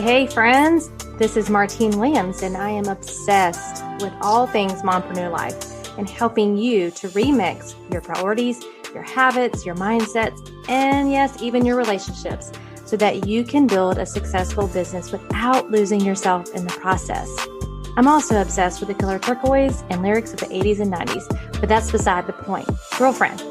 Hey, friends. This is Martine Williams, and I am obsessed with all things mompreneur life and helping you to remix your priorities, your habits, your mindsets, and yes, even your relationships so that you can build a successful business without losing yourself in the process. I'm also obsessed with the color turquoise and lyrics of the 80s and 90s, but that's beside the point. Girlfriend,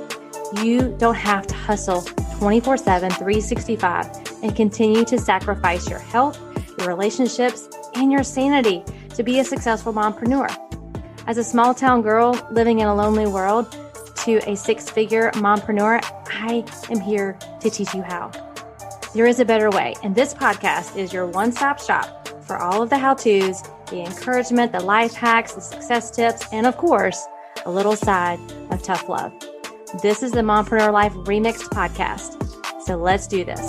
you don't have to hustle 24/7, 365 and continue to sacrifice your health, your relationships, and your sanity to be a successful mompreneur. As a small town girl living in a lonely world to a six-figure mompreneur, I am here to teach you how. There is a better way, and this podcast is your one-stop shop for all of the how-tos, the encouragement, the life hacks, the success tips, and of course, a little side of tough love. This is the Mompreneur Life Remixed podcast. So let's do this.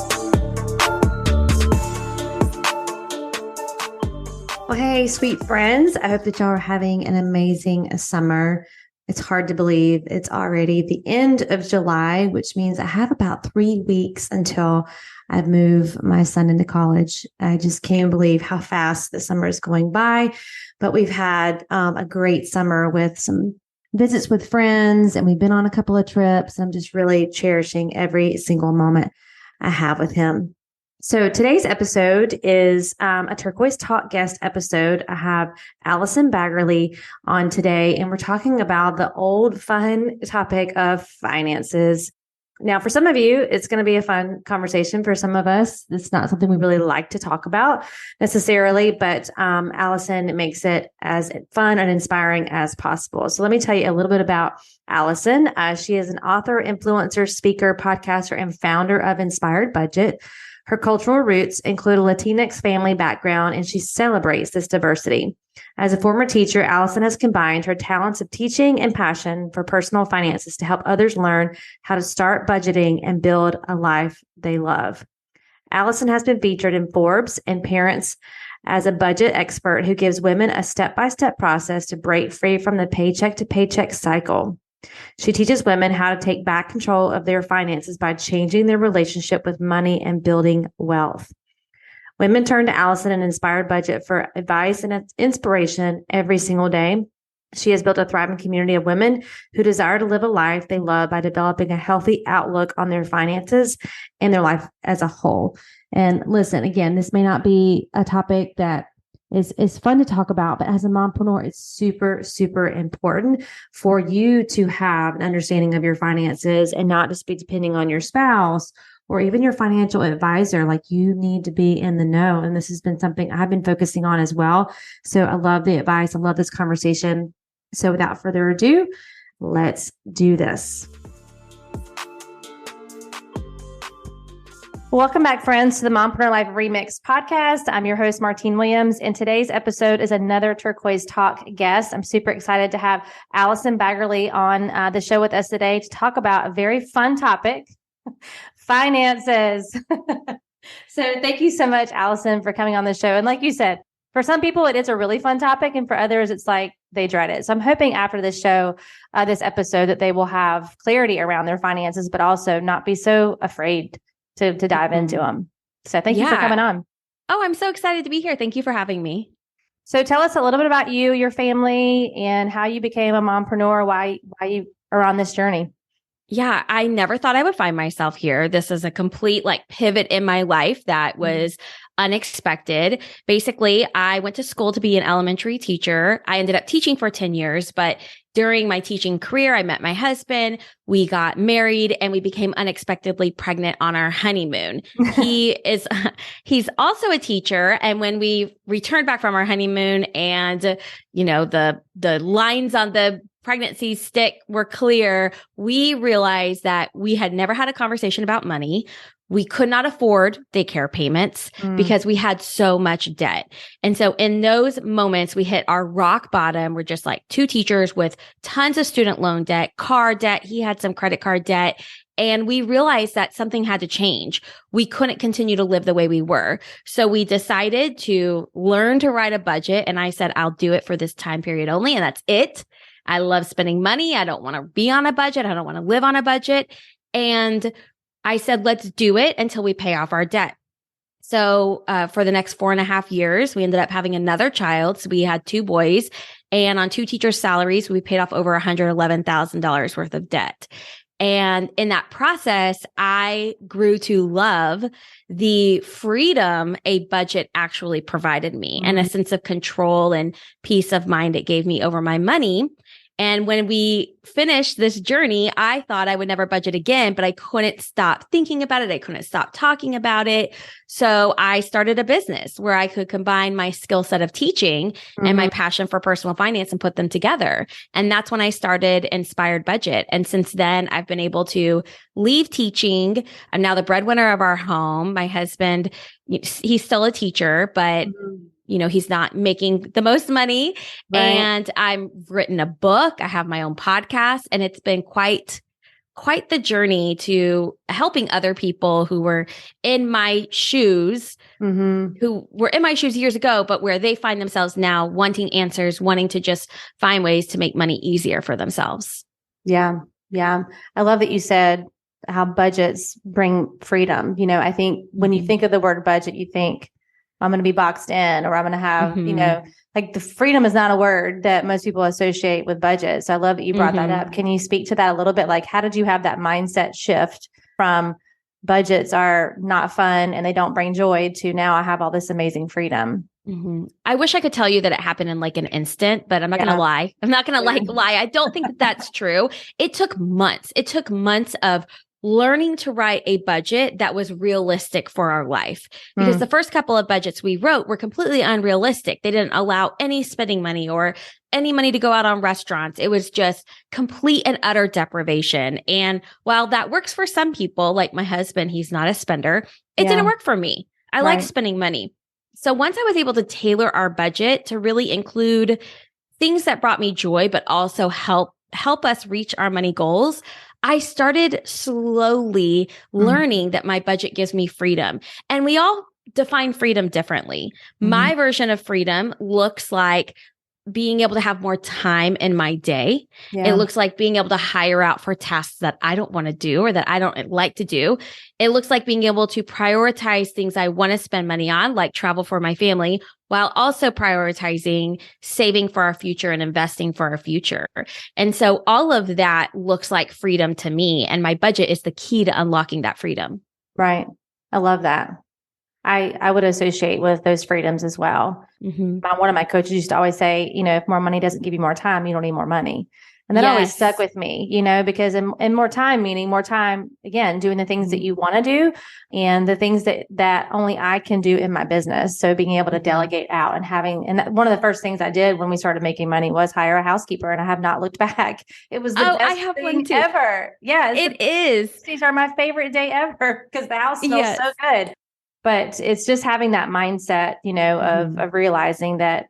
Well, hey, sweet friends. I hope that y'all are having an amazing summer. It's hard to believe it's already the end of July, which means I have about 3 weeks until I move my son into college. I just can't believe how fast the summer is going by. But we've had a great summer with some visits with friends, and we've been on a couple of trips. I'm just really cherishing every single moment I have with him. So today's episode is a Turquoise Talk guest episode. I have Allison Baggerly on today, and we're talking about the old fun topic of finances. Now, for some of you, it's going to be a fun conversation. For some of us, it's not something we really like to talk about necessarily, but Allison makes it as fun and inspiring as possible. So let me tell you a little bit about Allison. She is an author, influencer, speaker, podcaster, and founder of Inspired Budget. Her cultural roots include a Latinx family background, and she celebrates this diversity. As a former teacher, Allison has combined her talents of teaching and passion for personal finances to help others learn how to start budgeting and build a life they love. Allison has been featured in Forbes and Parents as a budget expert who gives women a step-by-step process to break free from the paycheck-to-paycheck cycle. She teaches women how to take back control of their finances by changing their relationship with money and building wealth. Women turn to Allison and Inspired Budget for advice and inspiration every single day. She has built a thriving community of women who desire to live a life they love by developing a healthy outlook on their finances and their life as a whole. And listen, again, this may not be a topic that is fun to talk about, but as a mompreneur, it's super, super important for you to have an understanding of your finances and not just be depending on your spouse or even your financial advisor. Like, you need to be in the know. And this has been something I've been focusing on as well. So I love the advice. I love this conversation. So without further ado, let's do this. Welcome back, friends, to the Mompreneur Life Remix podcast. I'm your host, Martine Williams, and today's episode is another Turquoise Talk guest. I'm super excited to have Allison Baggerly on the show with us today to talk about a very fun topic, finances. So thank you so much, Allison, for coming on the show. And like you said, for some people, it is a really fun topic, and for others, it's like they dread it. So I'm hoping after this show, this episode, that they will have clarity around their finances, but also not be so afraid to dive into them. So thank you for coming on. Oh, I'm so excited to be here. Thank you for having me. So tell us a little bit about you, your family, and how you became a mompreneur, why you are on this journey. Yeah, I never thought I would find myself here. This is a complete pivot in my life that was unexpected. Basically, I went to school to be an elementary teacher. I ended up teaching for 10 years, but during my teaching career, I met my husband, we got married, and we became unexpectedly pregnant on our honeymoon. He's also a teacher. And when we returned back from our honeymoon and, the lines on the pregnancy stick were clear, we realized that we had never had a conversation about money. We could not afford daycare payments because we had so much debt. And so in those moments, we hit our rock bottom. We're just like two teachers with tons of student loan debt, car debt. He had some credit card debt. And we realized that something had to change. We couldn't continue to live the way we were. So we decided to learn to write a budget. And I said, I'll do it for this time period only. And that's it. I love spending money. I don't want to be on a budget. I don't want to live on a budget. And I said, let's do it until we pay off our debt. So for the next 4.5 years, we ended up having another child. So we had two boys, and on two teachers' salaries, we paid off over $111,000 worth of debt. And in that process, I grew to love the freedom a budget actually provided me and a sense of control and peace of mind it gave me over my money. And when we finished this journey, I thought I would never budget again, but I couldn't stop thinking about it. I couldn't stop talking about it. So I started a business where I could combine my skill set of teaching and my passion for personal finance and put them together. And that's when I started Inspired Budget. And since then, I've been able to leave teaching. I'm now the breadwinner of our home. My husband, he's still a teacher, but he's not making the most money. Right. And I've written a book. I have my own podcast, and it's been quite the journey to helping other people who were in my shoes, who were in my shoes years ago, but where they find themselves now wanting answers, wanting to just find ways to make money easier for themselves. Yeah. Yeah. I love that you said how budgets bring freedom. I think when you think of the word budget, you think, I'm going to be boxed in, or I'm going to have, like the freedom is not a word that most people associate with budget. So I love that you brought that up. Can you speak to that a little bit? Like, how did you have that mindset shift from budgets are not fun and they don't bring joy to now I have all this amazing freedom? I wish I could tell you that it happened in like an instant, but I'm not going to lie. I'm not going to lie. I don't think that that's true. It took months. It took months of learning to write a budget that was realistic for our life, because the first couple of budgets we wrote were completely unrealistic. They didn't allow any spending money or any money to go out on restaurants. It was just complete and utter deprivation. And while that works for some people, like my husband, he's not a spender. It didn't work for me. I like spending money. So once I was able to tailor our budget to really include things that brought me joy, but also help us reach our money goals, I started slowly learning that my budget gives me freedom. And we all define freedom differently. My version of freedom looks like being able to have more time in my day. It looks like being able to hire out for tasks that I don't want to do or that I don't like to do. It looks like being able to prioritize things I want to spend money on, like travel for my family, while also prioritizing saving for our future and investing for our future. And so all of that looks like freedom to me. And my budget is the key to unlocking that freedom. Right. I love that. I would associate with those freedoms as well. One of my coaches used to always say, if more money doesn't give you more time, you don't need more money. And that always stuck with me, because in more time, meaning more time, again, doing the things that you want to do and the things that only I can do in my business. So being able to delegate out and one of the first things I did when we started making money was hire a housekeeper, and I have not looked back. It was the best thing ever. Yeah, it is. These are my favorite day ever because the house smells so good. But it's just having that mindset, of realizing that,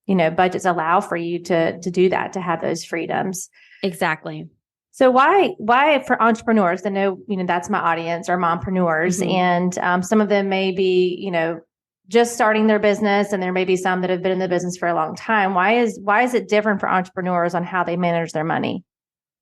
budgets allow for you to do that, to have those freedoms. Exactly. So why for entrepreneurs, I know, that's my audience, are mompreneurs, and some of them may be, just starting their business, and there may be some that have been in the business for a long time. Why is it different for entrepreneurs on how they manage their money?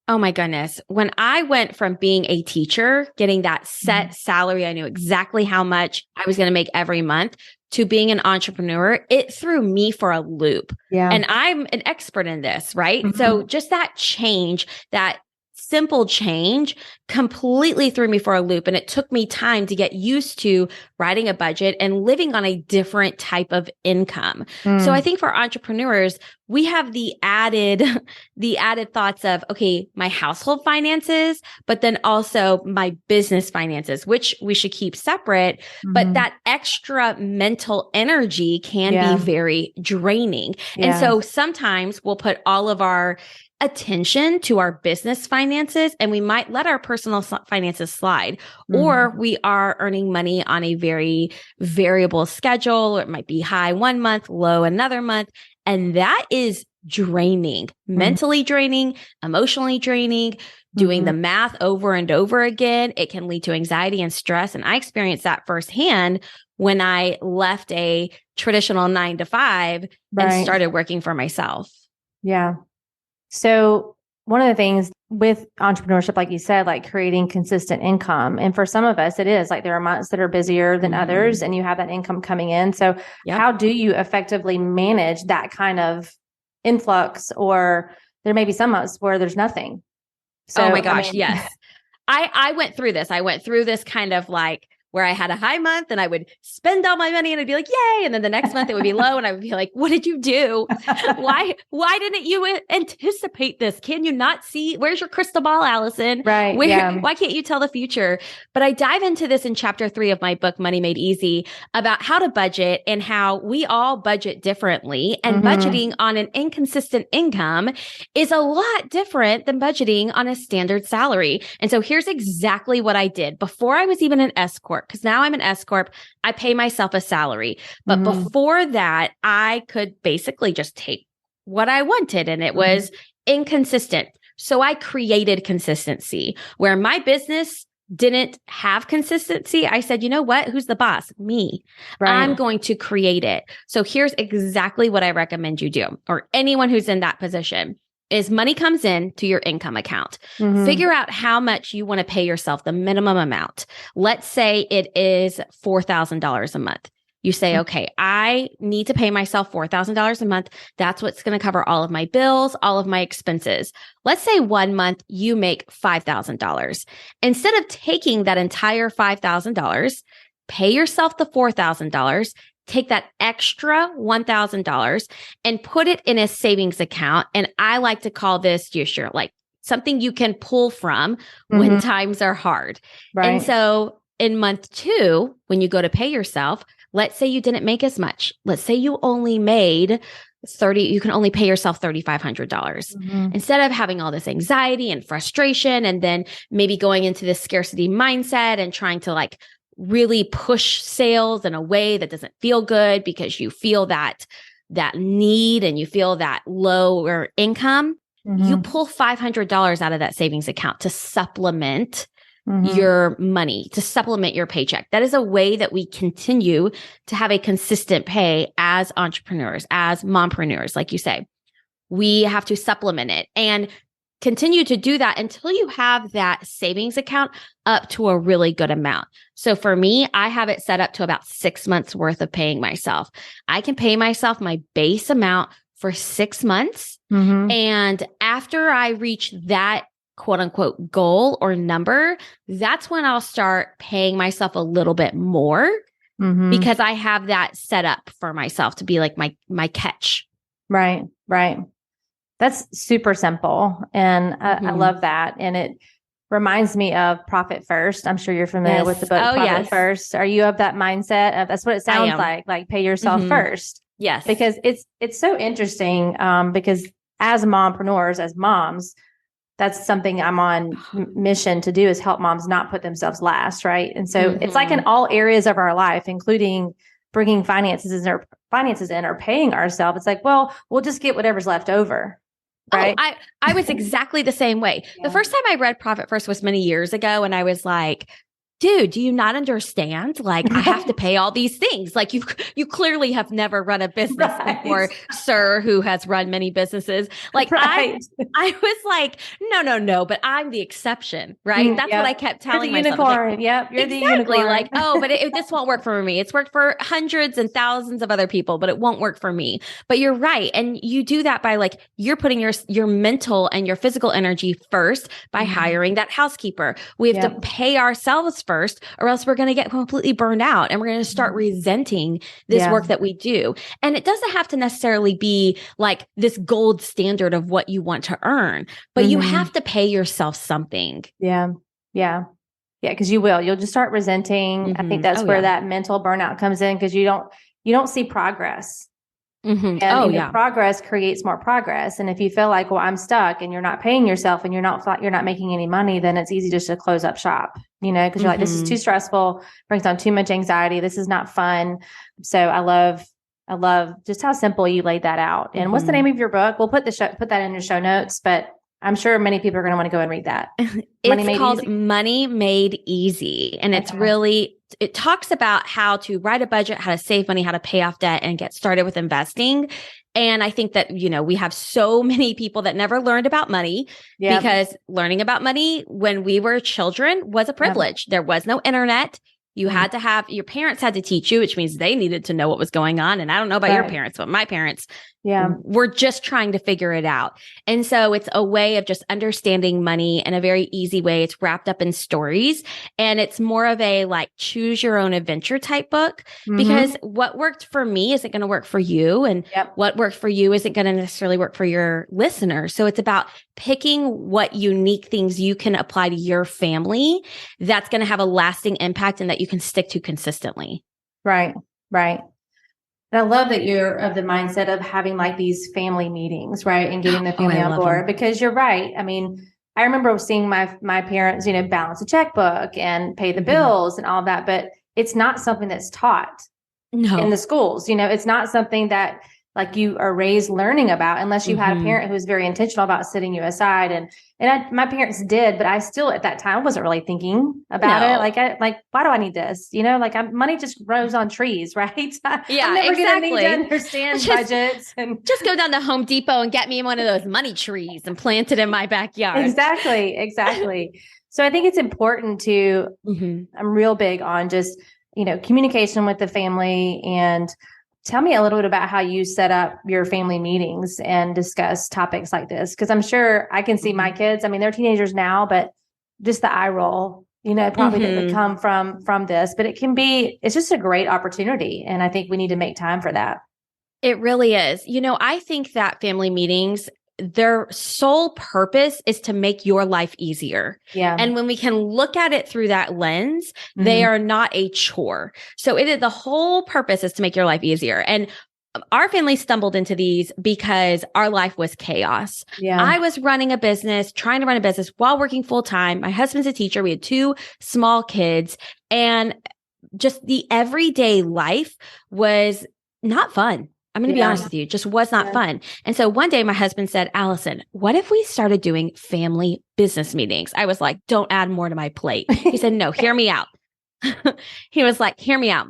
Oh my goodness. When I went from being a teacher, getting that set salary, I knew exactly how much I was going to make every month, to being an entrepreneur, it threw me for a loop. Yeah. And I'm an expert in this, right? So just that change, that simple change completely threw me for a loop. And it took me time to get used to writing a budget and living on a different type of income. So I think for entrepreneurs, we have the added thoughts of, okay, my household finances, but then also my business finances, which we should keep separate. But that extra mental energy can be very draining. And so sometimes we'll put all of our attention to our business finances, and we might let our personal finances slide, or we are earning money on a very variable schedule, or it might be high one month, low another month. And that is draining, mentally draining, emotionally draining, doing the math over and over again. It can lead to anxiety and stress. And I experienced that firsthand when I left a traditional 9 to 5 and started working for myself. Yeah. So one of the things with entrepreneurship, like you said, like creating consistent income. And for some of us, it is like there are months that are busier than others and you have that income coming in. So how do you effectively manage that kind of influx? Or there may be some months where there's nothing. So, oh my gosh, yes. I went through this. I went through this kind of like where I had a high month and I would spend all my money and I'd be like, yay. And then the next month it would be low and I would be like, what did you do? Why didn't you anticipate this? Can you not see? Where's your crystal ball, Allison? Right. Why can't you tell the future? But I dive into this in chapter 3 of my book, Money Made Easy, about how to budget and how we all budget differently. And budgeting on an inconsistent income is a lot different than budgeting on a standard salary. And so here's exactly what I did before I was even an S Corp. Because now I'm an S Corp, I pay myself a salary. But before that, I could basically just take what I wanted and it was inconsistent. So I created consistency where my business didn't have consistency. I said, you know what? Who's the boss? Me. Right. I'm going to create it. So here's exactly what I recommend you do, or anyone who's in that position. Is money comes in to your income account. Figure out how much you want to pay yourself, the minimum amount. Let's say it is $4,000 a month. You say, okay, I need to pay myself $4,000 a month. That's what's going to cover all of my bills, all of my expenses. Let's say 1 month you make $5,000. Instead of taking that entire $5,000, pay yourself the $4,000. Take that extra $1,000 and put it in a savings account. And I like to call this just your like something you can pull from when times are hard. Right. And so in month 2, when you go to pay yourself, let's say you didn't make as much. Let's say you only made you can only pay yourself $3,500 instead of having all this anxiety and frustration. And then maybe going into this scarcity mindset and trying to like really push sales in a way that doesn't feel good because you feel that need and you feel that lower income, you pull $500 out of that savings account to supplement your money, to supplement your paycheck. That is a way that we continue to have a consistent pay as entrepreneurs, as mompreneurs, like you say. We have to supplement it and continue to do that until you have that savings account up to a really good amount. So for me, I have it set up to about 6 months worth of paying myself. I can pay myself my base amount for 6 months. And after I reach that quote unquote goal or number, that's when I'll start paying myself a little bit more because I have that set up for myself to be like my catch. Right. That's super simple. And I love that. And it reminds me of Profit First. I'm sure you're familiar with the book Profit First. Are you of that mindset? That's what it sounds like pay yourself first. Yes. Because it's so interesting because as mompreneurs, as moms, that's something I'm on mission to do is help moms not put themselves last. Right. And so it's like in all areas of our life, including bringing finances in or paying ourselves. It's like, well, we'll just get whatever's left over. Right. Oh, I was exactly the same way. Yeah. The first time I read Profit First was many years ago. And I was like, dude, do you not understand? Like, I have to pay all these things. Like you clearly have never run a business before, sir, who has run many businesses. Like I was like, no, but I'm the exception, right? That's what I kept telling myself. Unicorn. Like, you're the unicorn. Like, oh, but this won't work for me. It's worked for hundreds and thousands of other people, but it won't work for me. But you're right. And you do that by like, you're putting your mental and your physical energy first by hiring that housekeeper. We have to pay ourselves first, or else we're going to get completely burned out and we're going to start resenting this work that we do. And it doesn't have to necessarily be like this gold standard of what you want to earn, but you have to pay yourself something. Yeah. Cause you'll just start resenting. I think that's where that mental burnout comes in. Cause you don't see progress. And progress creates more progress. And if you feel like, well, I'm stuck and you're not paying yourself and you're not making any money, then it's easy just to close up shop, because you're like, this is too stressful, brings on too much anxiety. This is not fun. So I love just how simple you laid that out. And what's the name of your book? We'll put that in your show notes, but I'm sure many people are going to want to go and read that. It's called Money Made Easy. And it's really, it talks about how to write a budget, how to save money, how to pay off debt, and get started with investing. And I think that, we have so many people that never learned about money because learning about money when we were children was a privilege. There was no internet. You had to have, your parents had to teach you, which means they needed to know what was going on. And I don't know about your parents, but my parents were just trying to figure it out. And so it's a way of just understanding money in a very easy way. It's wrapped up in stories, and it's more of a like choose your own adventure type book, because what worked for me isn't going to work for you. And what worked for you isn't going to necessarily work for your listeners. So it's about picking what unique things you can apply to your family that's going to have a lasting impact and that you can stick to consistently. Right. Right. And I love that you're of the mindset of having like these family meetings, right? And getting the family on board, because you're right. I mean, I remember seeing my parents, balance a checkbook and pay the bills and all of that, but it's not something that's taught in the schools. It's not something that like you are raised learning about, unless you had a parent who was very intentional about setting you aside. And my parents did, but I still at that time wasn't really thinking about it. Like, why do I need this? Money just grows on trees, right? I'm never going to need to understand budgets and just go down to Home Depot and get me one of those money trees and plant it in my backyard. Exactly. So I think it's important to, I'm real big on just, communication with the family. And tell me a little bit about how you set up your family meetings and discuss topics like this. Because I'm sure I can see my kids. I mean, they're teenagers now, but just the eye roll, probably didn't come from this. But it's just a great opportunity. And I think we need to make time for that. It really is. I think that family meetings, their sole purpose is to make your life easier. Yeah. And when we can look at it through that lens, they are not a chore. So the whole purpose is to make your life easier. And our family stumbled into these because our life was chaos. Yeah. I was trying to run a business while working full time. My husband's a teacher. We had 2 small kids, and just the everyday life was not fun. I'm going to be honest with you, just was not fun. And so one day my husband said, Allison, what if we started doing family business meetings? I was like, don't add more to my plate. He said, no, hear me out. He was like, hear me out.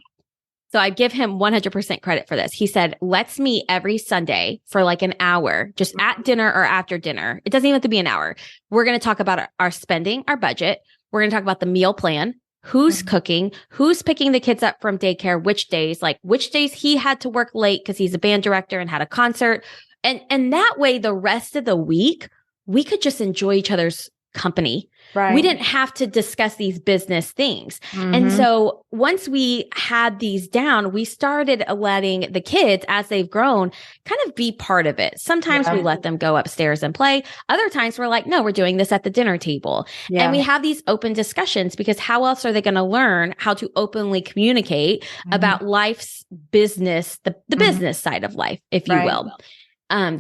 So I give him 100% credit for this. He said, let's meet every Sunday for like an hour, just at dinner or after dinner. It doesn't even have to be an hour. We're going to talk about our spending, our budget. We're going to talk about the meal plan. Who's cooking, who's picking the kids up from daycare, which days he had to work late because he's a band director and had a concert. And that way, the rest of the week, we could just enjoy each other's company. Right. We didn't have to discuss these business things. And so once we had these down, we started letting the kids, as they've grown, kind of be part of it. Sometimes we let them go upstairs and play. Other times we're like, no, we're doing this at the dinner table. Yeah. And we have these open discussions, because how else are they going to learn how to openly communicate about life's business, the business side of life, if you will.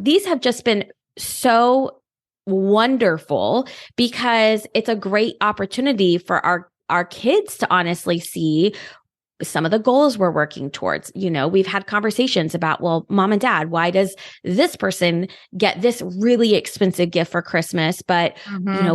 These have just been so wonderful, because it's a great opportunity for our kids to honestly see some of the goals we're working towards. We've had conversations about, well, mom and dad, why does this person get this really expensive gift for Christmas, but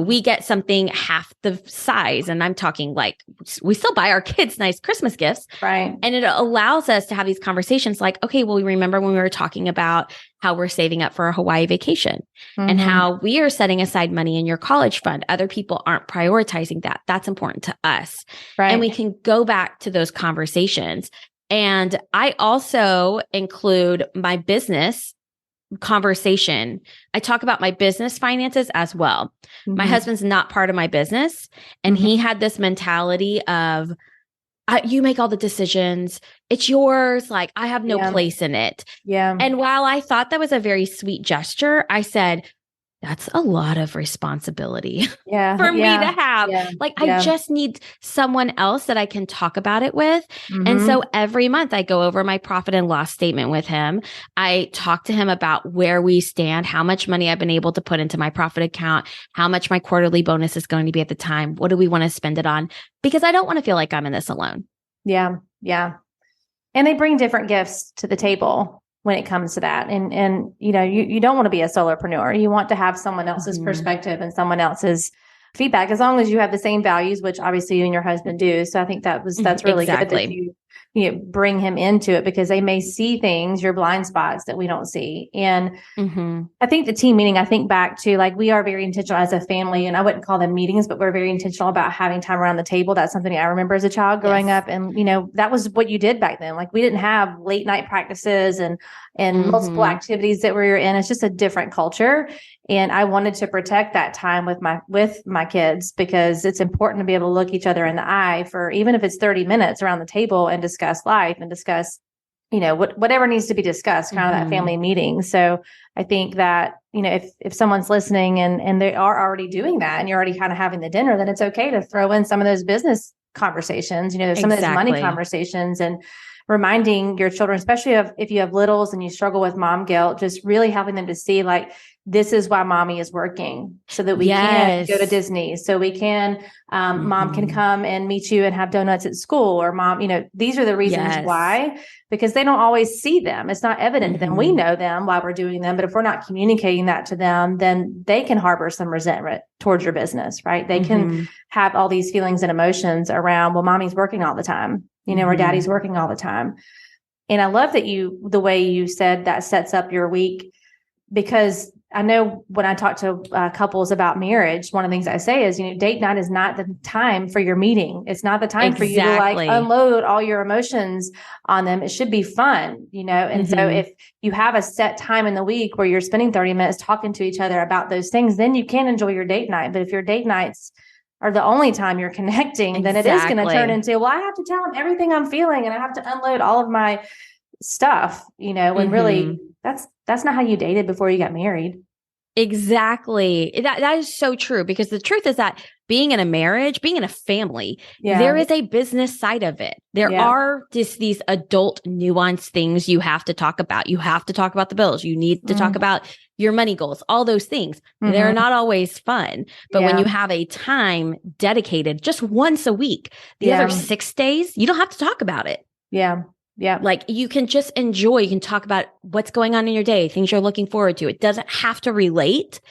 we get something half the size? And I'm talking like, we still buy our kids nice Christmas gifts. Right. And it allows us to have these conversations like, okay, well, we remember when we were talking about how we're saving up for a Hawaii vacation and how we are setting aside money in your college fund. Other people aren't prioritizing that. That's important to us. Right. And we can go back to those conversations. And I also include my business conversation. I talk about my business finances as well. My husband's not part of my business. And he had this mentality of, you make all the decisions. It's yours. Like, I have no place in it. Yeah. And while I thought that was a very sweet gesture, I said, that's a lot of responsibility for me to have. Yeah. I just need someone else that I can talk about it with. And so every month I go over my profit and loss statement with him. I talk to him about where we stand, how much money I've been able to put into my profit account, how much my quarterly bonus is going to be at the time. What do we want to spend it on? Because I don't want to feel like I'm in this alone. Yeah. Yeah. And they bring different gifts to the table, when it comes to that. And you don't want to be a solopreneur. You want to have someone else's Mm-hmm. perspective and someone else's feedback, as long as you have the same values, which obviously you and your husband do. So I think that's really good that Exactly. you bring him into it, because they may see things, your blind spots that we don't see. And Mm-hmm. I think the team meeting, I think back to, like, we are very intentional as a family, and I wouldn't call them meetings, but we're very intentional about having time around the table. That's something I remember as a child growing Yes. up. And, that was what you did back then. Like, we didn't have late night practices and multiple Mm-hmm. activities that we were in. It's just a different culture. And I wanted to protect that time with my kids, because it's important to be able to look each other in the eye for, even if it's 30 minutes around the table, and discuss life and discuss, whatever needs to be discussed, kind of that Mm-hmm. family meeting. So I think that, if someone's listening and they are already doing that, and you're already kind of having the dinner, then it's okay to throw in some of those business conversations, there's some of those money Exactly. conversations, and reminding your children, especially if you have littles and you struggle with mom guilt, just really helping them to see, like, this is why mommy is working, so that we can go to Yes. Disney, so we can, mom can Mm-hmm. come and meet you and have donuts at school, or mom, these are the reasons Yes. why, because they don't always see them. It's not evident to them. We Mm-hmm. know them while we're doing them, but if we're not communicating that to them, then they can harbor some resentment towards your business, right? They Mm-hmm. can have all these feelings and emotions around, well, mommy's working all the time, or Mm-hmm. daddy's working all the time. And I love that the way you said that sets up your week, because I know when I talk to couples about marriage, one of the things I say is, date night is not the time for your meeting. It's not the time for you to, like, Exactly. unload all your emotions on them. It should be fun, And so Mm-hmm. if you have a set time in the week where you're spending 30 minutes talking to each other about those things, then you can enjoy your date night. But if your date nights are the only time you're connecting, then it is going to turn Exactly. into, well, I have to tell them everything I'm feeling, and I have to unload all of my stuff, and Mm-hmm. really that's not how you dated before you got married. Exactly. That is so true, because the truth is that being in a marriage, being in a family, Yeah. there is a business side of it. There Yeah. are just these adult nuanced things you have to talk about. You have to talk about the bills. You need to talk about your money goals, all those things. They're not always fun. But when you have a time dedicated just once a week, the other 6 days, you don't have to talk about it. Yeah. Yeah. Like, you can just enjoy, you can talk about what's going on in your day, things you're looking forward to. It doesn't have to relate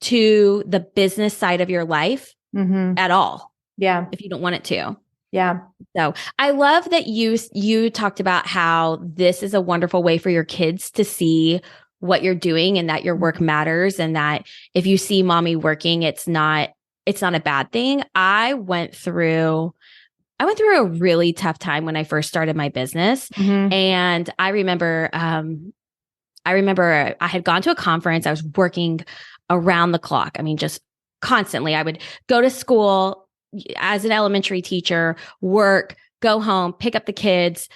to the business side of your life at all. Yeah. If you don't want it to. Yeah. So I love that you talked about how this is a wonderful way for your kids to see what you're doing, and that your work matters, and that if you see mommy working, it's not a bad thing. I went through a really tough time when I first started my business. And I remember I had gone to a conference. I was working around the clock. I mean, just constantly. I would go to school as an elementary teacher, work, go home, pick up the kids,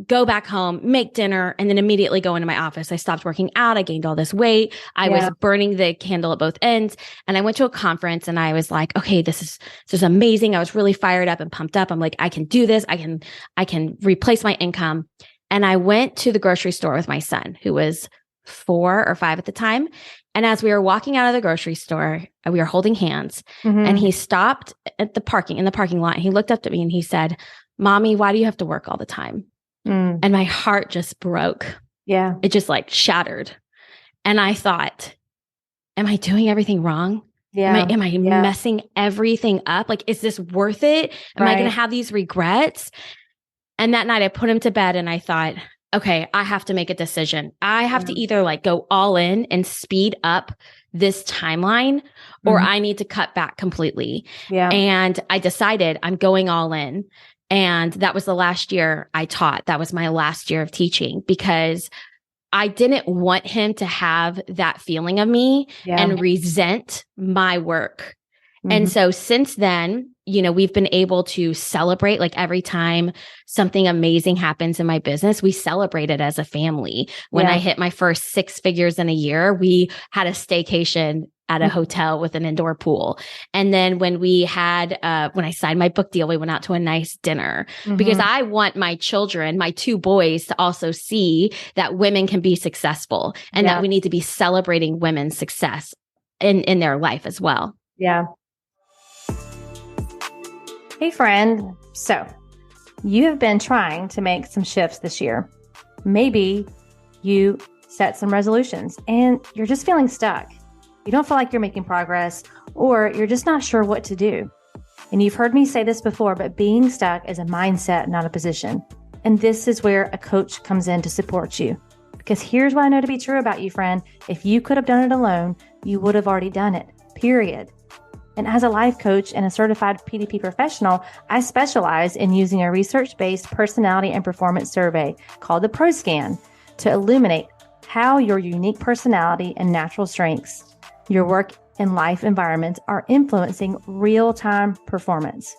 go back home, make dinner, and then immediately go into my office. I stopped working out. I gained all this weight. I was burning the candle at both ends. And I went to a conference and I was like, okay, this is amazing. I was really fired up and pumped up. I'm like, I can do this. I can replace my income. And I went to the grocery store with my son, who was 4 or 5 at the time. And as we were walking out of the grocery store, we were holding hands, and he stopped in the parking lot. And he looked up at me and he said, "Mommy, why do you have to work all the time?" And my heart just broke. Yeah. It just like shattered. And I thought, am I doing everything wrong? Yeah. Am I messing everything up? Like, is this worth it? Am I going to have these regrets? And that night I put him to bed and I thought, okay, I have to make a decision. I have to either like go all in and speed up this timeline, or I need to cut back completely. Yeah. And I decided I'm going all in. And that was the last year I taught. That was my last year of teaching, because I didn't want him to have that feeling of me and resent my work. And so since then, we've been able to celebrate, like, every time something amazing happens in my business, we celebrate it as a family. When I hit my first 6 figures in a year, we had a staycation at a hotel with an indoor pool. And then when I signed my book deal, we went out to a nice dinner, because I want my children, my 2 boys, to also see that women can be successful, and that we need to be celebrating women's success in their life as well. Yeah. Hey, friend. So you have been trying to make some shifts this year. Maybe you set some resolutions and you're just feeling stuck. You don't feel like you're making progress, or you're just not sure what to do. And you've heard me say this before, but being stuck is a mindset, not a position. And this is where a coach comes in to support you. Because here's what I know to be true about you, friend. If you could have done it alone, you would have already done it, period. And as a life coach and a certified PDP professional, I specialize in using a research-based personality and performance survey called the ProScan to illuminate how your unique personality and natural strengths, your work and life environments are influencing real-time performance.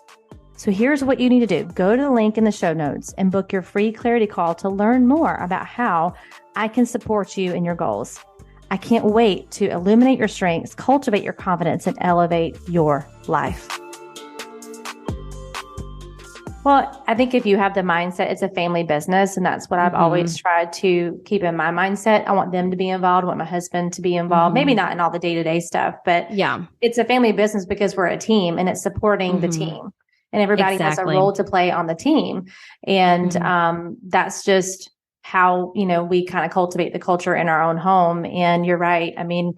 So here's what you need to do. Go to the link in the show notes and book your free clarity call to learn more about how I can support you in your goals. I can't wait to illuminate your strengths, cultivate your confidence, and elevate your life. Well, I think if you have the mindset, it's a family business, and that's what I've always tried to keep in my mindset. I want them to be involved. I want my husband to be involved. Maybe not in all the day-to-day stuff, but it's a family business because we're a team and it's supporting the team. And everybody has a role to play on the team. And that's just how, we kind of cultivate the culture in our own home. And you're right. I mean,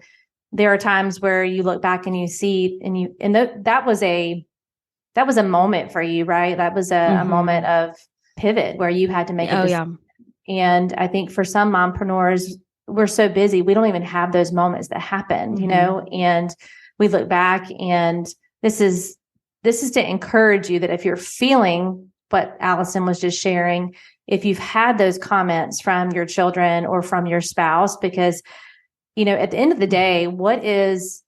there are times where you look back and you see, that was a moment for you, right? That was a moment of pivot where you had to make a decision. And I think for some mompreneurs, we're so busy, we don't even have those moments that happen, and we look back, and this is to encourage you that if you're feeling what Allison was just sharing, if you've had those comments from your children or from your spouse, because, at the end of the day, what is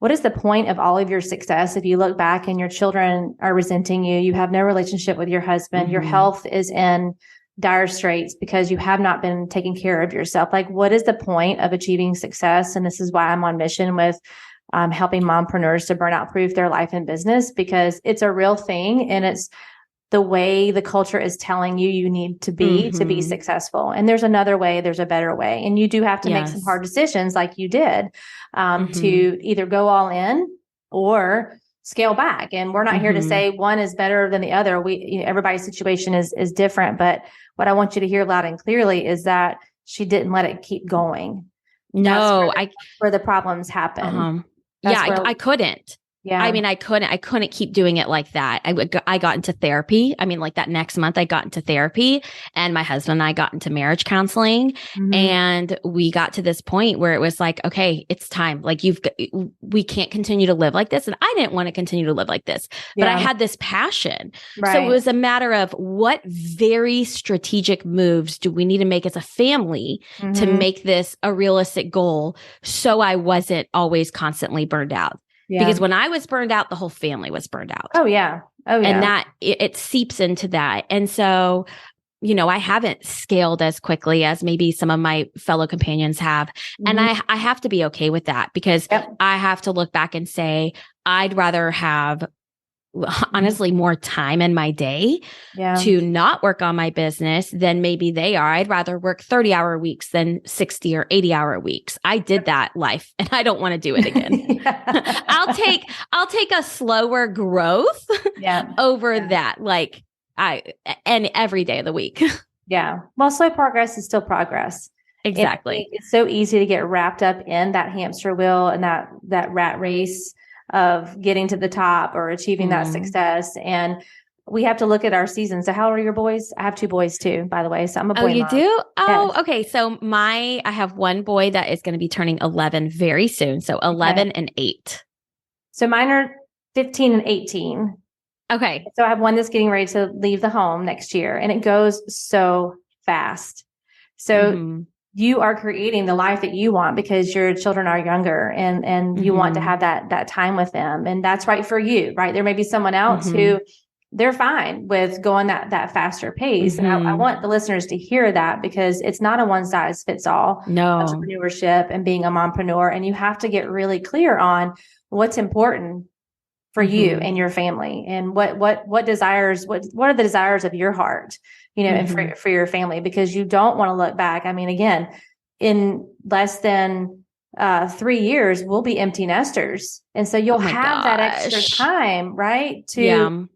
the point of all of your success if you look back and your children are resenting you, you have no relationship with your husband, your health is in dire straits because you have not been taking care of yourself? Like, what is the point of achieving success? And this is why I'm on mission with helping mompreneurs to burnout proof their life and business, because it's a real thing. And it's the way the culture is telling you need to be successful. And there's another way, there's a better way. And you do have to make some hard decisions like you did to either go all in or scale back. And we're not here to say one is better than the other. Everybody's situation is different. But what I want you to hear loud and clearly is that she didn't let it keep going. No, that's where the problems happen. I couldn't. Yeah. I mean, I couldn't keep doing it like that. I got into therapy. I mean, like that next month I got into therapy, and my husband and I got into marriage counseling, and we got to this point where it was like, okay, it's time. Like we can't continue to live like this. And I didn't want to continue to live like this, but I had this passion. Right. So it was a matter of what very strategic moves do we need to make as a family to make this a realistic goal, so I wasn't always constantly burned out. Yeah. Because when I was burned out, the whole family was burned out. Oh, yeah. And that it seeps into that. And so, I haven't scaled as quickly as maybe some of my fellow companions have. And I have to be okay with that, because I have to look back and say, I'd rather have honestly more time in my day to not work on my business than maybe they are. I'd rather work 30-hour weeks than 60 or 80-hour weeks. I did that life, and I don't want to do it again. I'll take a slower growth over that, and every day of the week. Yeah. Well, slow progress is still progress. Exactly. It's so easy to get wrapped up in that hamster wheel and that rat race of getting to the top or achieving that success. And we have to look at our seasons. So how old are your boys? I have 2 boys too, by the way. So I'm a boy mom. You do? Oh, yes. Okay. So I have one boy that is going to be turning 11 very soon. So 11 and 8. So mine are 15 and 18. Okay. So I have one that's getting ready to leave the home next year, and it goes so fast. So you are creating the life that you want because your children are younger, and you want to have that time with them. And that's right for you, right? There may be someone else who they're fine with going that faster pace. And I want the listeners to hear that, because it's not a one size fits all entrepreneurship and being a mompreneur. And you have to get really clear on what's important for you and your family, and what desires, what are the desires of your heart, and for your family, because you don't want to look back. I mean, again, in less than 3 years, we'll be empty nesters. And so you'll have that extra time, right? To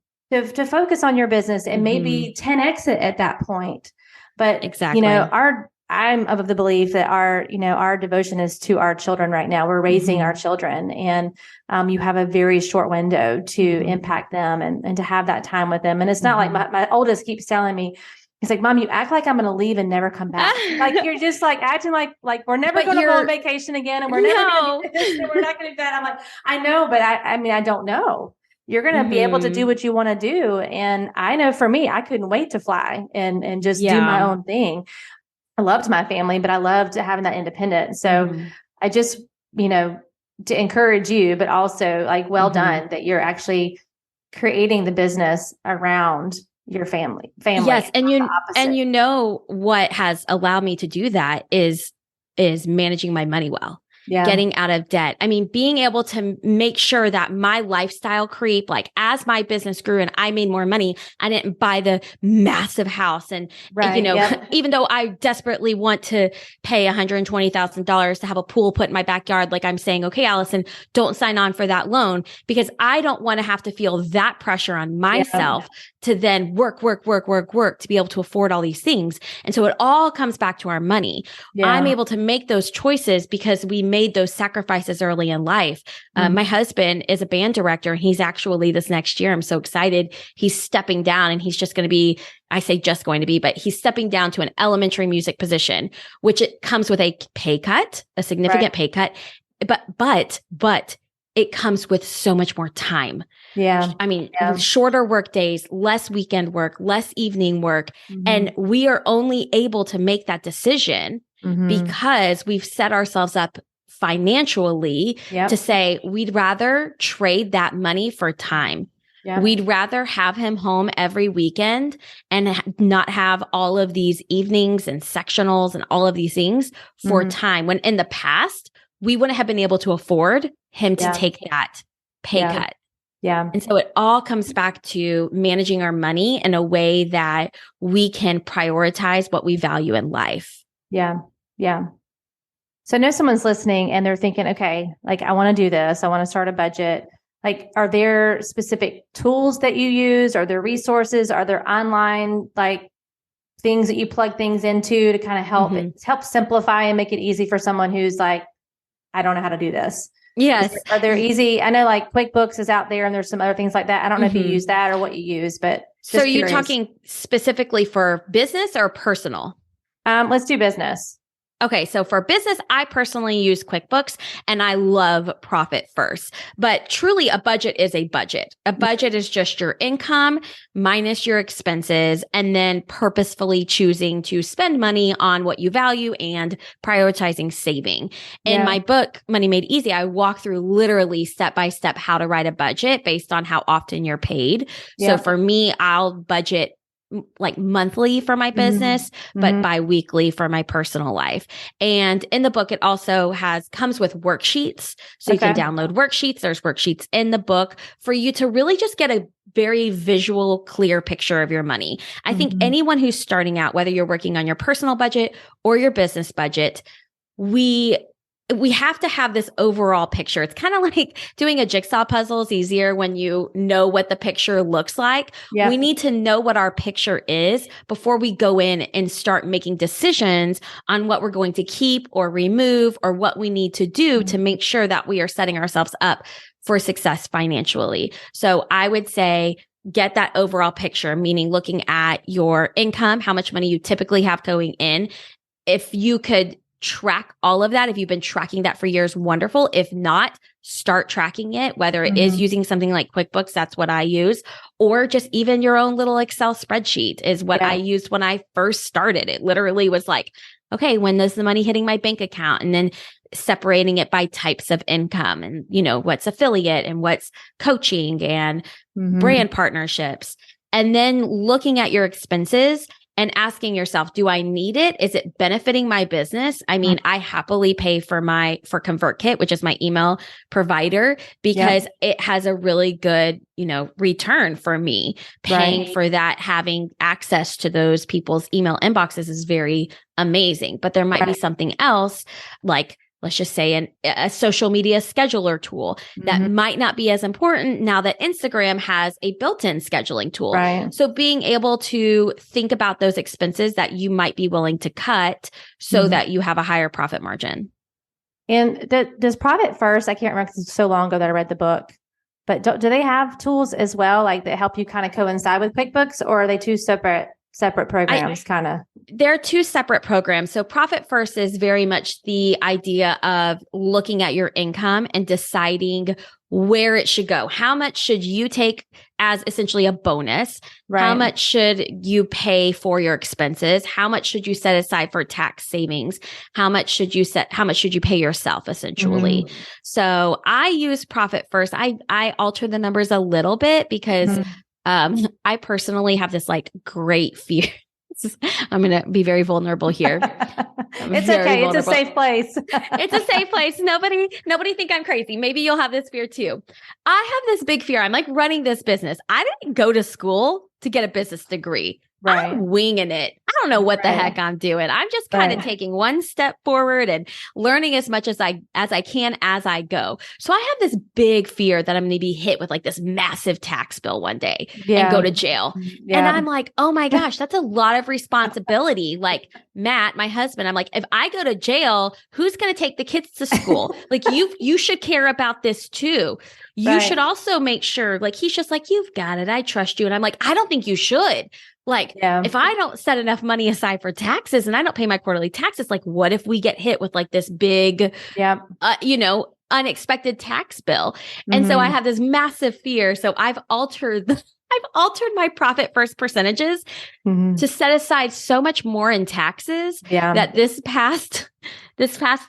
focus on your business and maybe 10x it at that point. But, exactly. I'm of the belief that our devotion is to our children right now. We're raising our children, and you have a very short window to impact them and to have that time with them. And it's not like my oldest keeps telling me, he's like, Mom, you act like I'm going to leave and never come back. Like you're just like acting like we're never going to go on vacation again, and we're never going to do this, and we're not going to do that. I'm like, I know, but I mean, I don't know. You're going to be able to do what you want to do. And I know for me, I couldn't wait to fly and just do my own thing. I loved my family, but I loved having that independence. So I just, to encourage you, but also like, well done that you're actually creating the business around your family. Yes. And what has allowed me to do that is managing my money well. Getting out of debt. I mean, being able to make sure that my lifestyle creep, like as my business grew and I made more money, I didn't buy the massive house. And, even though I desperately want to pay $120,000 to have a pool put in my backyard, like I'm saying, okay, Allison, don't sign on for that loan, because I don't want to have to feel that pressure on myself to then work to be able to afford all these things. And so it all comes back to our money. I'm able to make those choices because we made those sacrifices early in life. My husband is a band director, and he's actually this next year, I'm so excited, he's stepping down, and he's just going to be, I say just going to be, but he's stepping down to an elementary music position, which it comes with a pay cut, a significant pay cut, but it comes with so much more time. I mean, shorter work days, less weekend work, less evening work. And we are only able to make that decision because we've set ourselves up financially to say, we'd rather trade that money for time. We'd rather have him home every weekend and not have all of these evenings and sectionals and all of these things for time. When in the past, we wouldn't have been able to afford him to take that pay cut. And so it all comes back to managing our money in a way that we can prioritize what we value in life. So I know someone's listening and they're thinking, okay, like I want to do this. I want to start a budget. Like, are there specific tools that you use? Are there resources? Are there online, like things that you plug things into to kind of help simplify and make it easy for someone who's like, I don't know how to do this. Yes. Are there easy? I know like QuickBooks is out there and there's some other things like that. I don't know if you use that or what you use, but so are you talking specifically for business or personal? Let's do business. Okay. So for business, I personally use QuickBooks and I love Profit First, but truly a budget is a budget. A budget is just your income minus your expenses and then purposefully choosing to spend money on what you value and prioritizing saving. In my book, Money Made Easy, I walk through literally step by step how to write a budget based on how often you're paid. So for me, I'll budget like monthly for my business, but bi-weekly for my personal life. And in the book, it also comes with worksheets. So you can download worksheets. There's worksheets in the book for you to really just get a very visual, clear picture of your money. I think anyone who's starting out, whether you're working on your personal budget or your business budget, we have to have this overall picture. It's kind of like doing a jigsaw puzzle is easier when you know what the picture looks like. We need to know what our picture is before we go in and start making decisions on what we're going to keep or remove or what we need to do to make sure that we are setting ourselves up for success financially. So I would say get that overall picture, meaning looking at your income, how much money you typically have going in. If you could track all of that. If you've been tracking that for years, wonderful. If not, start tracking it, whether it is using something like QuickBooks, that's what I use, or just even your own little Excel spreadsheet is what I used when I first started. It literally was like, okay, when is the money hitting my bank account? And then separating it by types of income and, what's affiliate and what's coaching and brand partnerships. And then looking at your expenses and asking yourself, do I need it? Is it benefiting my business? I mean, I happily pay for ConvertKit, which is my email provider, because it has a really good, return for me. Paying for that, having access to those people's email inboxes is very amazing. But there might be something else like let's just say a social media scheduler tool that might not be as important now that Instagram has a built-in scheduling tool. Right. So being able to think about those expenses that you might be willing to cut so that you have a higher profit margin. And does Profit First, I can't remember because it's so long ago that I read the book, but do they have tools as well, like that help you kind of coincide with QuickBooks, or are they two separate programs kind of? They're two separate programs. So Profit First is very much the idea of looking at your income and deciding where it should go. How much should you take as essentially a bonus? Right. How much should you pay for your expenses? How much should you set aside for tax savings? How much should you pay yourself essentially? So I use Profit First. I alter the numbers a little bit because I personally have this like great fear. I'm going to be very vulnerable here. It's okay. Vulnerable. It's a safe place. It's a safe place. Nobody think I'm crazy. Maybe you'll have this fear too. I have this big fear. I'm like running this business. I didn't go to school to get a business degree. Right. I'm winging it. I don't know what the heck I'm doing. I'm just kind of taking one step forward and learning as much as I can as I go. So I have this big fear that I'm going to be hit with like this massive tax bill one day and go to jail. And I'm like, oh my gosh, that's a lot of responsibility. Like Matt, my husband, I'm like, if I go to jail, who's going to take the kids to school? Like you should care about this too. You should also make sure, like, he's just like, you've got it. I trust you. And I'm like, I don't think you should. Like, if I don't set enough money aside for taxes and I don't pay my quarterly taxes, like, what if we get hit with like this big, unexpected tax bill? And so I have this massive fear. So I've altered my Profit First percentages to set aside so much more in taxes that this past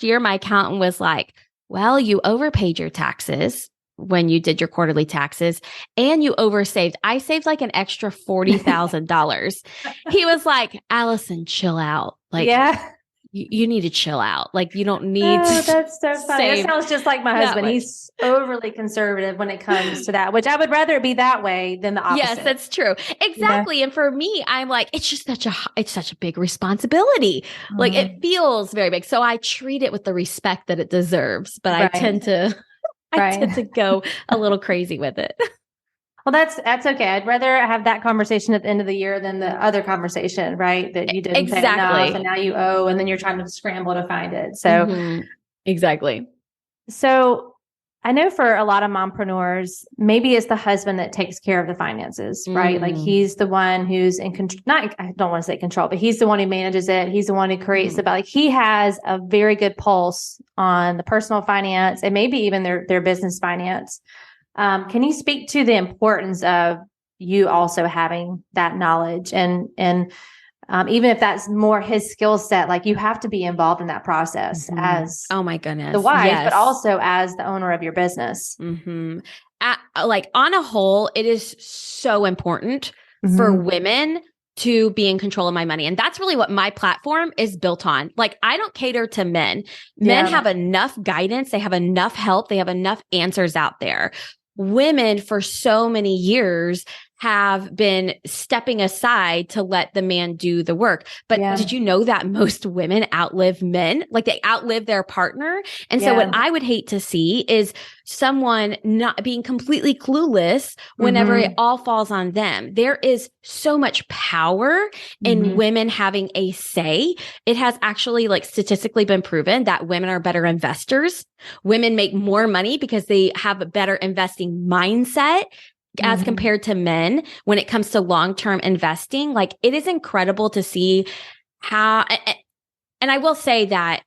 year, my accountant was like, well, you overpaid your taxes when you did your quarterly taxes and you oversaved. I saved like an extra $40,000. He was like, Allison, chill out. Like, you need to chill out. Like, you don't need to. That's so funny. That sounds just like my husband. He's overly conservative when it comes to that, which I would rather it be that way than the opposite. Yes, that's true. Exactly. And for me, I'm like, it's just such a big responsibility. Like, it feels very big. So I treat it with the respect that it deserves, but I tend to go a little crazy with it. Well, that's okay. I'd rather have that conversation at the end of the year than the other conversation, right? That you didn't pay enough and now you owe, and then you're trying to scramble to find it. So exactly. So I know for a lot of mompreneurs, maybe it's the husband that takes care of the finances, right? Like he's the one who's in control, I don't want to say control, but he's the one who manages it. He's the one who creates like he has a very good pulse on the personal finance and maybe even their business finance. Can you speak to the importance of you also having that knowledge and even if that's more his skill set, like you have to be involved in that process as oh my goodness, the wife, but also as the owner of your business. Like on a whole, it is so important for women to be in control of my money. And that's really what my platform is built on. Like I don't cater to men. Men have enough guidance. They have enough help. They have enough answers out there. Women for so many years have been stepping aside to let the man do the work. But did you know that most women outlive men? Like they outlive their partner. And so what I would hate to see is someone not being completely clueless whenever it all falls on them. There is so much power in women having a say. It has actually like statistically been proven that women are better investors. Women make more money because they have a better investing mindset as compared to men when it comes to long-term investing. Like it is incredible to see how, and I will say that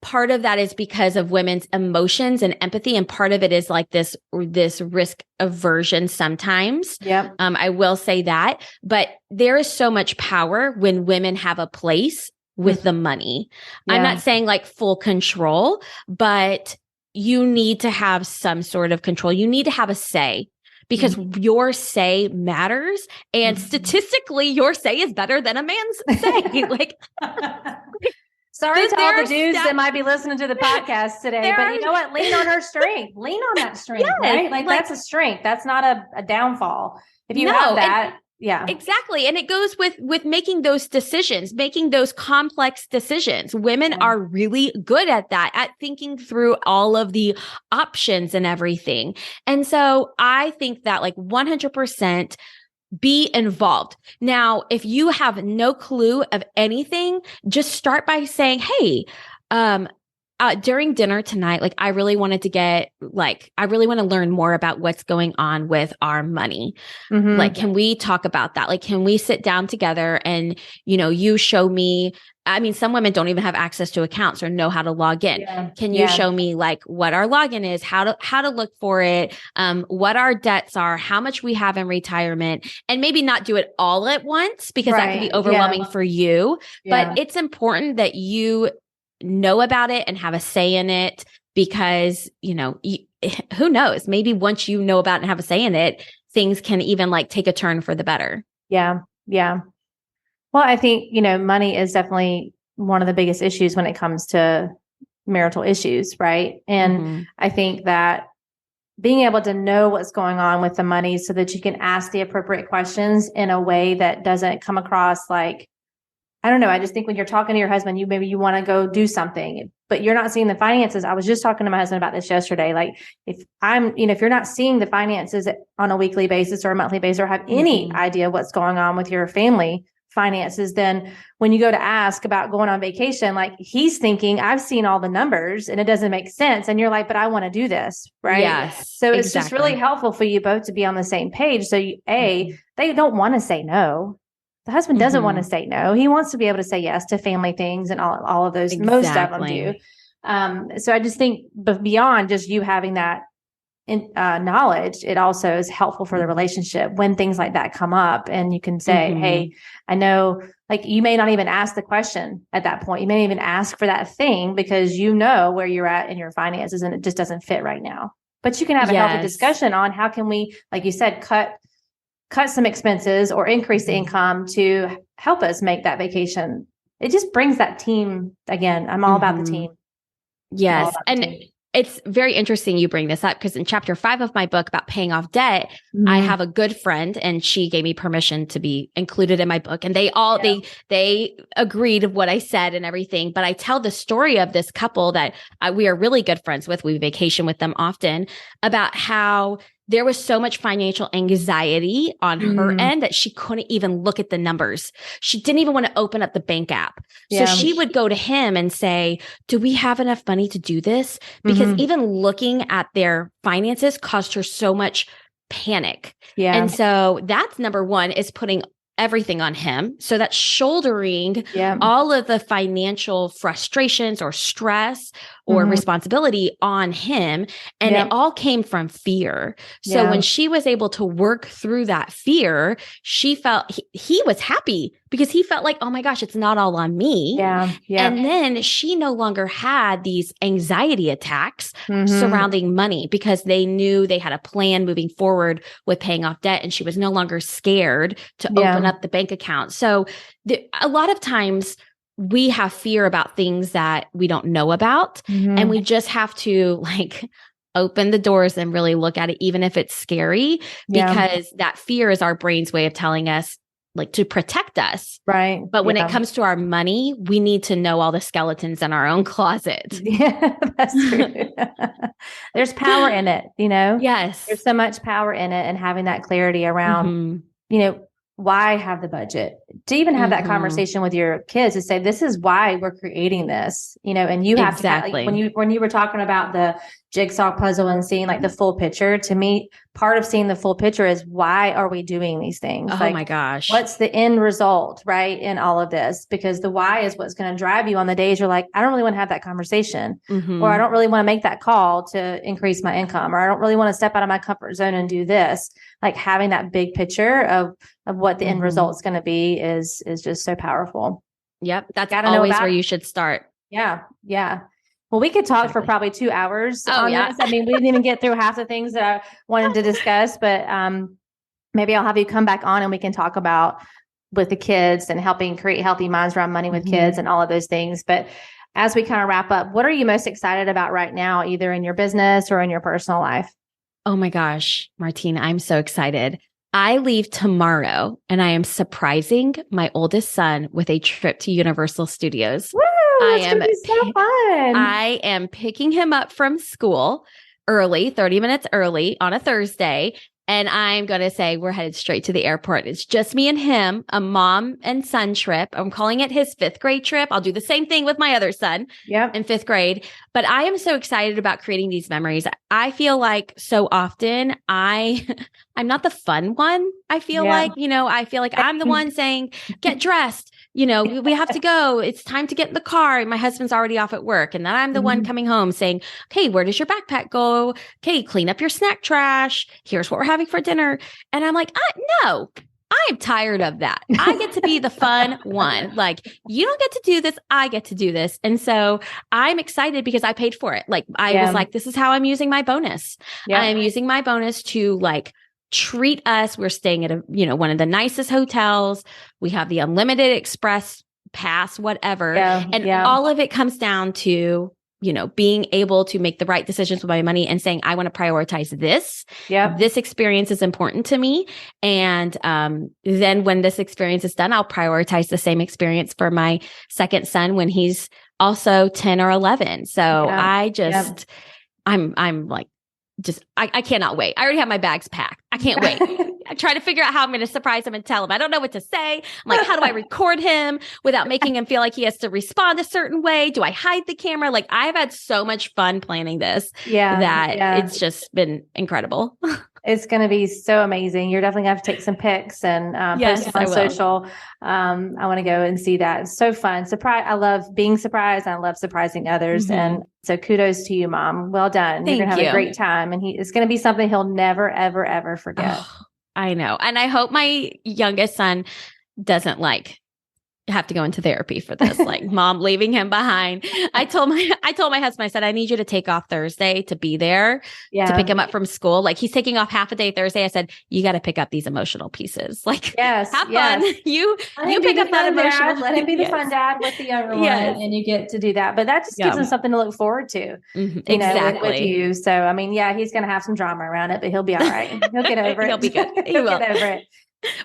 part of that is because of women's emotions and empathy. And part of it is like this risk aversion sometimes. I will say that, but there is so much power when women have a place with the money. I'm not saying like full control, but you need to have some sort of control. You need to have a say. Because your say matters, and statistically, your say is better than a man's say. Like, sorry to all the dudes that might be listening to the podcast today, but you know what? Lean on her strength. Lean on that strength, right? Like that's a strength. That's not a downfall. If you have that, Yeah. Exactly. And it goes with making those decisions, making those complex decisions. Women are really good at that, at thinking through all of the options and everything. And so I think that like 100% be involved. Now, if you have no clue of anything, just start by saying, hey, during dinner tonight, like I really want to learn more about what's going on with our money. Mm-hmm. Like, can we talk about that? Like, can we sit down together and, you show me, I mean, some women don't even have access to accounts or know how to log in. Yeah. Can you show me like what our login is, how to look for it, what our debts are, how much we have in retirement, and maybe not do it all at once because that can be overwhelming for you. But it's important that you know about it and have a say in it because, who knows, maybe once you know about it and have a say in it, things can even like take a turn for the better. Yeah. Yeah. Well, I think, money is definitely one of the biggest issues when it comes to marital issues, right? And I think that being able to know what's going on with the money so that you can ask the appropriate questions in a way that doesn't come across like, I don't know. I just think when you're talking to your husband, maybe you want to go do something, but you're not seeing the finances. I was just talking to my husband about this yesterday. Like if you're not seeing the finances on a weekly basis or a monthly basis or have any idea what's going on with your family finances, then when you go to ask about going on vacation, like he's thinking, I've seen all the numbers and it doesn't make sense. And you're like, but I want to do this. Right. Yes, so it's just really helpful for you both to be on the same page. So they don't want to say no. The husband doesn't want to say no. He wants to be able to say yes to family things and all of those. Most of them do. So I just think beyond just you having that knowledge, it also is helpful for the relationship when things like that come up. And you can say, hey, I know, like you may not even ask the question at that point. You may even ask for that thing because you know where you're at in your finances and it just doesn't fit right now. But you can have a healthy discussion on how can we, like you said, cut some expenses or increase the income to help us make that vacation. It just brings that team again. I'm all about the team. Yes. And it's very interesting you bring this up because in chapter 5 of my book about paying off debt, I have a good friend and she gave me permission to be included in my book. And they agreed with what I said and everything. But I tell the story of this couple that we are really good friends with. We vacation with them often about how there was so much financial anxiety on her end that she couldn't even look at the numbers. She didn't even want to open up the bank app. So she would go to him and say, do we have enough money to do this? Because even looking at their finances caused her so much panic. Yeah. And so that's number one is putting everything on him. So that's shouldering all of the financial frustrations or stress or responsibility on him. And it all came from fear. So when she was able to work through that fear, she felt he was happy because he felt like, oh my gosh, it's not all on me. And then she no longer had these anxiety attacks surrounding money because they knew they had a plan moving forward with paying off debt. And she was no longer scared to open up the bank account. So a lot of times we have fear about things that we don't know about. And we just have to like open the doors and really look at it, even if it's scary, because that fear is our brain's way of telling us like to protect us. Right. But when it comes to our money, we need to know all the skeletons in our own closet. Yeah, that's true. There's power in it, Yes. There's so much power in it and having that clarity around, why have the budget to even have that conversation with your kids to say, this is why we're creating this, and you have to, like, when you were talking about the jigsaw puzzle and seeing like the full picture, to me, part of seeing the full picture is why are we doing these things? Oh my gosh. What's the end result, right? In all of this, because the why is what's going to drive you on the days you're like, I don't really want to have that conversation, or I don't really want to make that call to increase my income, or I don't really want to step out of my comfort zone and do this. Like having that big picture of what the end result is going to be is just so powerful. Yep. That's always where you should start. Yeah. Yeah. Well, we could talk for probably 2 hours on this. I mean, we didn't even get through half the things that I wanted to discuss, but maybe I'll have you come back on and we can talk about with the kids and helping create healthy minds around money with kids and all of those things. But as we kind of wrap up, what are you most excited about right now, either in your business or in your personal life? Oh my gosh, Martine, I'm so excited. I leave tomorrow and I am surprising my oldest son with a trip to Universal Studios. Woo! It's going to be so fun. I am picking him up from school early, 30 minutes early on a Thursday. And I'm going to say we're headed straight to the airport. It's just me and him, a mom and son trip. I'm calling it his 5th grade trip. I'll do the same thing with my other son in 5th grade. But I am so excited about creating these memories. I feel like so often I'm not the fun one. I feel like, I feel like I'm the one saying, get dressed. We have to go. It's time to get in the car. And my husband's already off at work. And then I'm the one coming home saying, okay, where does your backpack go? Okay, clean up your snack trash. Here's what we're having for dinner. And I'm like, no, I'm tired of that. I get to be the fun one. Like, you don't get to do this. I get to do this. And so I'm excited because I paid for it. Like, I was like, this is how I'm using my bonus. I'm using my bonus to treat us. We're staying at one of the nicest hotels. We have the unlimited express pass, whatever. All of it comes down to, being able to make the right decisions with my money and saying, I want to prioritize this. This experience is important to me. And then when this experience is done, I'll prioritize the same experience for my second son when he's also 10 or 11. So I just, I'm like, I cannot wait. I already have my bags packed. I can't wait. I'm trying to figure out how I'm going to surprise him and tell him. I don't know what to say. I'm like, how do I record him without making him feel like he has to respond a certain way? Do I hide the camera? Like, I've had so much fun planning this it's just been incredible. It's going to be so amazing. You're definitely going to have to take some pics and post it on social. I want to go and see that. It's so fun. I love being surprised. I love surprising others. And so kudos to you, Mom. Well done. You're going to have a great time. And it's going to be something he'll never, ever, ever forget. Oh, I know. And I hope my youngest son doesn't have to go into therapy for this, like mom leaving him behind. I told my husband, I said, I need you to take off Thursday to be there to pick him up from school. Like, he's taking off half a day Thursday. I said, you got to pick up these emotional pieces. Like, have fun. You pick up that emotional. Let him be the fun dad with the younger one, and you get to do that. But that just gives him something to look forward to, with you. So, I mean, he's going to have some drama around it, but he'll be all right. He'll get over it. He'll be good. He'll get over it.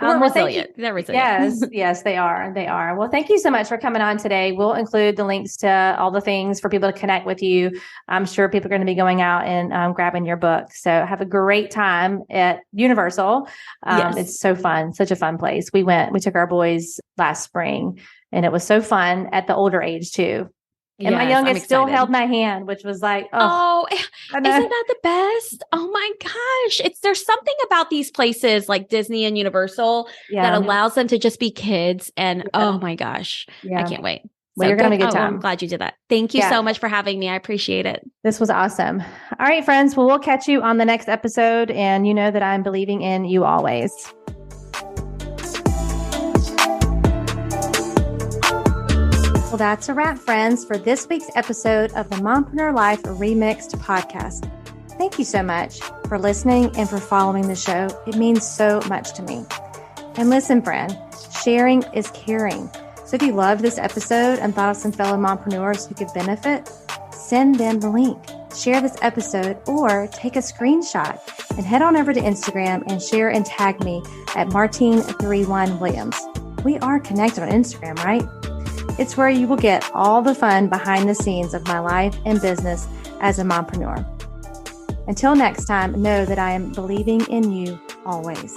We're resilient. They're resilient. Yes, they are. They are. Well, thank you so much for coming on today. We'll include the links to all the things for people to connect with you. I'm sure people are going to be going out and grabbing your book. So have a great time at Universal. It's so fun. Such a fun place. We took our boys last spring, and it was so fun at the older age too. And my youngest still held my hand, which was like, isn't that the best? Oh my gosh. There's something about these places like Disney and Universal that allows them to just be kids. And oh my gosh, I can't wait. Well, you're going to have a good time. I'm glad you did that. Thank you so much for having me. I appreciate it. This was awesome. All right, friends. Well, we'll catch you on the next episode. And you know that I'm believing in you always. Well, that's a wrap, friends, for this week's episode of the Mompreneur Life Remixed podcast. Thank you so much for listening and for following the show. It means so much to me. And listen, friend, sharing is caring. So if you loved this episode and thought of some fellow mompreneurs who could benefit, send them the link. Share this episode or take a screenshot and head on over to Instagram and share and tag me at Martine31Williams. We are connected on Instagram, right? It's where you will get all the fun behind the scenes of my life and business as a mompreneur. Until next time, know that I am believing in you always.